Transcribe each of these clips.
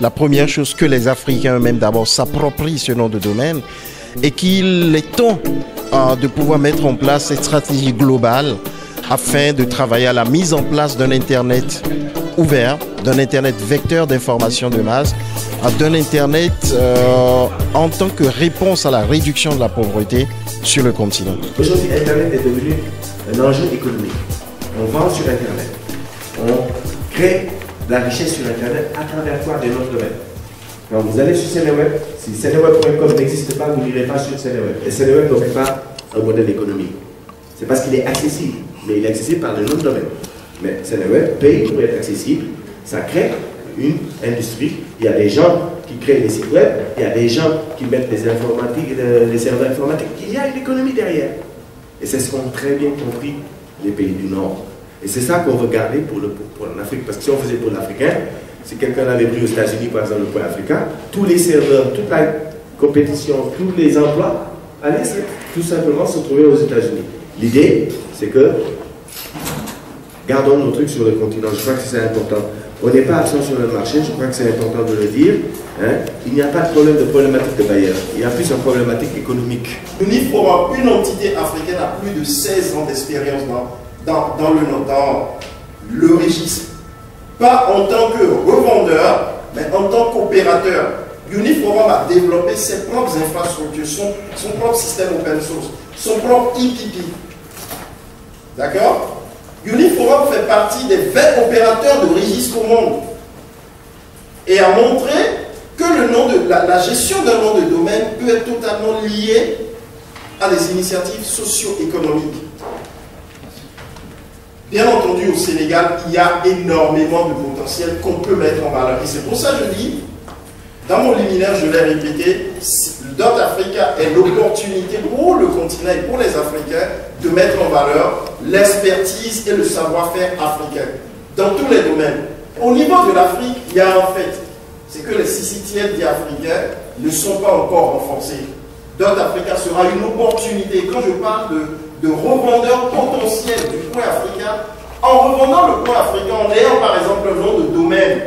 la première chose que les Africains eux-mêmes d'abord s'approprient ce nom de domaine et qu'il est temps de pouvoir mettre en place cette stratégie globale afin de travailler à la mise en place d'un Internet ouvert, d'un Internet vecteur d'information de masse, d'un Internet en tant que réponse à la réduction de la pauvreté sur le continent. Aujourd'hui, Internet est devenu un enjeu économique. On vend sur Internet, on crée de la richesse sur Internet à travers quoi? Des noms de domaine. Quand vous allez sur Seneweb, si Seneweb.com n'existe pas, vous n'irez pas sur Seneweb. Et Seneweb n'aurait pas un modèle économique. C'est parce qu'il est accessible, mais il est accessible par le nom de domaine. Mais Seneweb paye pour être accessible, ça crée une industrie. Il y a des gens qui créent les sites web, il y a des gens qui mettent les serveurs informatiques. Il y a une économie derrière. Et c'est ce qu'ont très bien compris les pays du Nord. Et c'est ça qu'on veut garder pour l'Afrique. Parce que si on faisait pour l'Africain, si quelqu'un avait pris aux États-Unis, par exemple, le point africain, tous les serveurs, toute la compétition, tous les emplois allaient tout simplement se trouver aux États-Unis. L'idée, c'est que gardons nos trucs sur le continent. Je crois que c'est important. On n'est pas absent sur le marché, je crois que c'est important de le dire. Hein. Il n'y a pas de problématique de bailleurs. Il y a plus une problématique économique. UNIF Forum, une entité africaine, a plus de 16 ans d'expérience dans le registre. Pas en tant que revendeur, mais en tant qu'opérateur. UNIF Forum a développé ses propres infrastructures, son propre système open source, son propre IPP. D'accord? UNIF Forum fait partie des 20 opérateurs de registre au monde et a montré que la gestion d'un nom de domaine peut être totalement liée à des initiatives socio-économiques. Bien entendu, au Sénégal, il y a énormément de potentiel qu'on peut mettre en valeur. Et c'est pour ça que je dis, dans mon liminaire, je l'ai répété, le Dot Africa est l'opportunité pour le continent et pour les Africains de mettre en valeur l'expertise et le savoir-faire africain dans tous les domaines. Au niveau de l'Afrique, il y a un fait, c'est que les CCTLD africains ne sont pas encore renforcés. Dot Africa sera une opportunité. Quand je parle de revendeurs potentiels du point africain, en revendant le point africain, en ayant par exemple le nom de domaine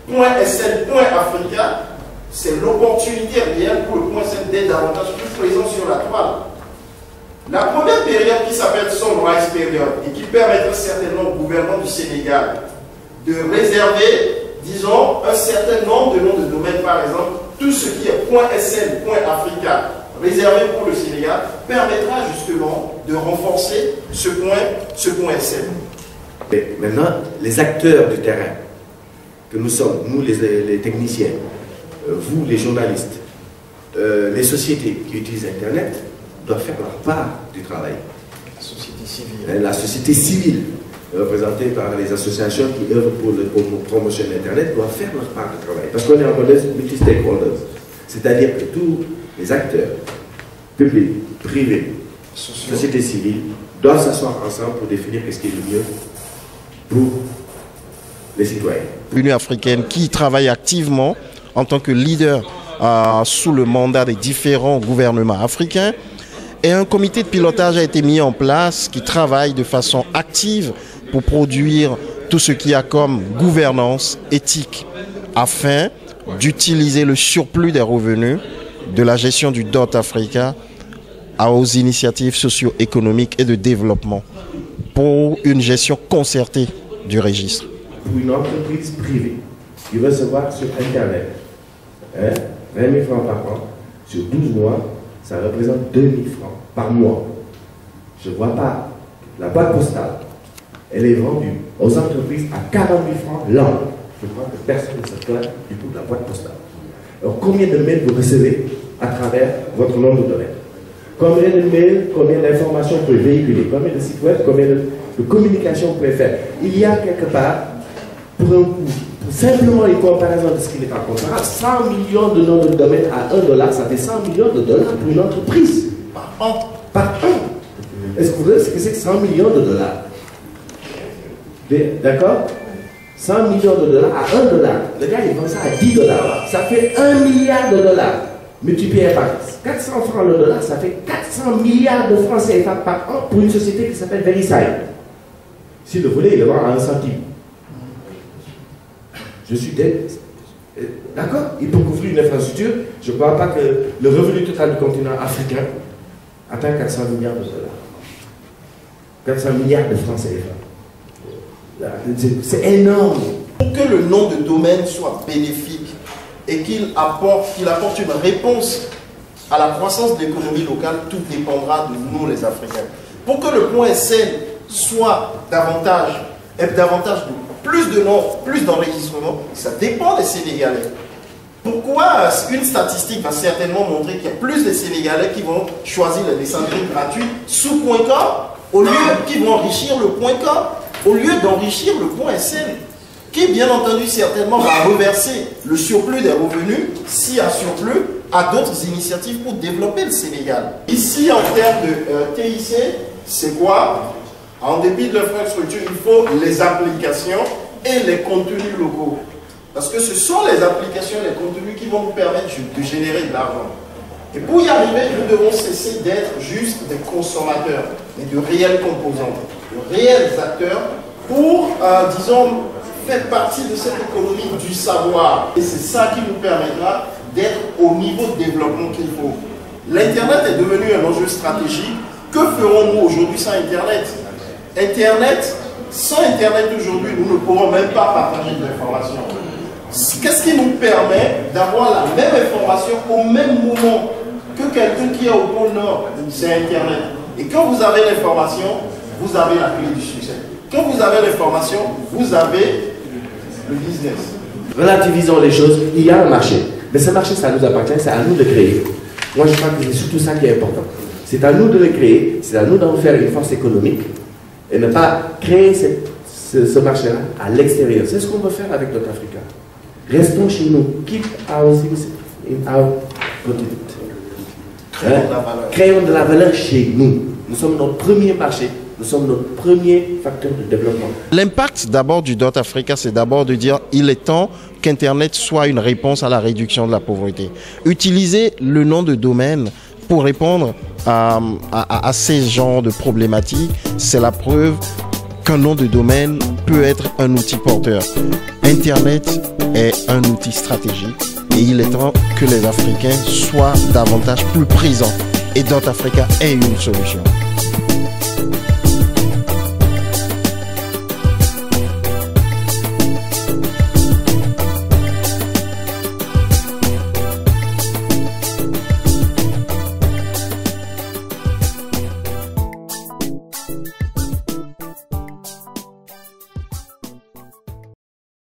.sl, .africa, c'est l'opportunité réelle pour le point SL d'être davantage plus présent sur la toile. La première période qui s'appelle Sunrise Period et qui permettra certainement au gouvernement du Sénégal de réserver, disons, un certain nombre de noms de domaine, par exemple, tout ce qui est .sl, .africa, réservé pour le Sénégal, permettra justement de renforcer ce point SL. Mais maintenant, les acteurs du terrain, que nous sommes, nous les techniciens, vous les journalistes, les sociétés qui utilisent Internet, doivent faire leur part du travail. La société civile. La société civile, représentée par les associations qui œuvrent pour la promotion d'Internet, doivent faire leur part du travail. Parce qu'on est en modèle multi-stakeholders. C'est-à-dire que tous les acteurs, publics, privés, société civile, doivent s'asseoir ensemble pour définir ce qui est le mieux pour les citoyens. L'Union africaine qui travaille activement en tant que leader sous le mandat des différents gouvernements africains. Et un comité de pilotage a été mis en place qui travaille de façon active pour produire tout ce qui a comme gouvernance éthique afin d'utiliser le surplus des revenus de la gestion du Dot Africa aux initiatives socio-économiques et de développement pour une gestion concertée du registre. Pour une entreprise privée qui veut recevoir sur Internet 20 000 francs par an, sur 12 mois, ça représente 2 000 francs par mois. Je ne vois pas. La boîte postale, elle est vendue aux entreprises à 40 000 francs l'an. Je crois que personne ne se plaint du coût de la boîte postale. Alors combien de mails vous recevez à travers votre nom de domaine? Combien de mails, combien d'informations vous pouvez véhiculer? Combien de sites web, combien de communications vous pouvez faire? Il y a quelque part, pour un coût, simplement les comparaisons de ce qu'il est en comparable, 100 millions de noms de domaine à 1 $, ça fait 100 millions de dollars pour une entreprise. Par an. Par an. Est-ce que vous savez ce que c'est que 100 millions de dollars? D'accord? 100 millions de dollars à 1 $. Le gars, il vend ça à 10 $. Ça fait 1 milliard de dollars. Multiplié par 400 francs le dollar, ça fait 400 milliards de francs CFA par an pour une société qui s'appelle VeriSign. S'il le voulait, il le vend à 1 centime. Je suis dead. D'accord? Il peut construire une infrastructure. Je ne crois pas que le revenu total du continent africain atteint 400 milliards de dollars. 400 milliards de francs CFA. C'est énorme. Pour que le nom de domaine soit bénéfique et qu'il apporte une réponse à la croissance de l'économie locale, tout dépendra de nous les Africains. Pour que le point SN soit plus de noms, plus d'enregistrements, ça dépend des Sénégalais. Pourquoi une statistique va certainement montrer qu'il y a plus de Sénégalais qui vont choisir la descendrie gratuite sous point .com au lieu qui vont enrichir le point .com au lieu d'enrichir le point SN, qui bien entendu certainement va reverser le surplus des revenus, s'il y a surplus, à d'autres initiatives pour développer le Sénégal. Ici, en termes de TIC, c'est quoi? En dépit de l'infrastructure, il faut les applications et les contenus locaux. Parce que ce sont les applications et les contenus qui vont nous permettre de générer de l'argent. Et pour y arriver, nous devons cesser d'être juste des consommateurs, mais de réels composants, de réels acteurs pour, disons, faire partie de cette économie du savoir. Et c'est ça qui nous permettra d'être au niveau de développement qu'il faut. L'Internet est devenu un enjeu stratégique. Que ferons-nous aujourd'hui sans Internet? Sans Internet aujourd'hui, nous ne pourrons même pas partager de l'information. Qu'est-ce qui nous permet d'avoir la même information au même moment que quelqu'un qui est au pôle Nord? C'est Internet. Et quand vous avez l'information, vous avez la clé du succès. Quand vous avez l'information, vous avez le business. Relativisons les choses, il y a un marché. Mais ce marché, ça nous appartient, c'est à nous de créer. Moi, je crois que c'est surtout ça qui est important. C'est à nous de le créer, c'est à nous d'en faire une force économique et ne pas créer ce marché-là à l'extérieur. C'est ce qu'on veut faire avec notre Africa. Restons chez nous. Keep our things in our continent. Créons de la valeur chez nous. Nous sommes notre premier marché. Nous sommes notre premier facteur de développement. L'impact d'abord du Dot Africa, c'est d'abord de dire il est temps qu'Internet soit une réponse à la réduction de la pauvreté. Utiliser le nom de domaine pour répondre à ces genres de problématiques, c'est la preuve qu'un nom de domaine peut être un outil porteur. Internet est un outil stratégique et il est temps que les Africains soient davantage plus présents. Et Dot Africa est une solution.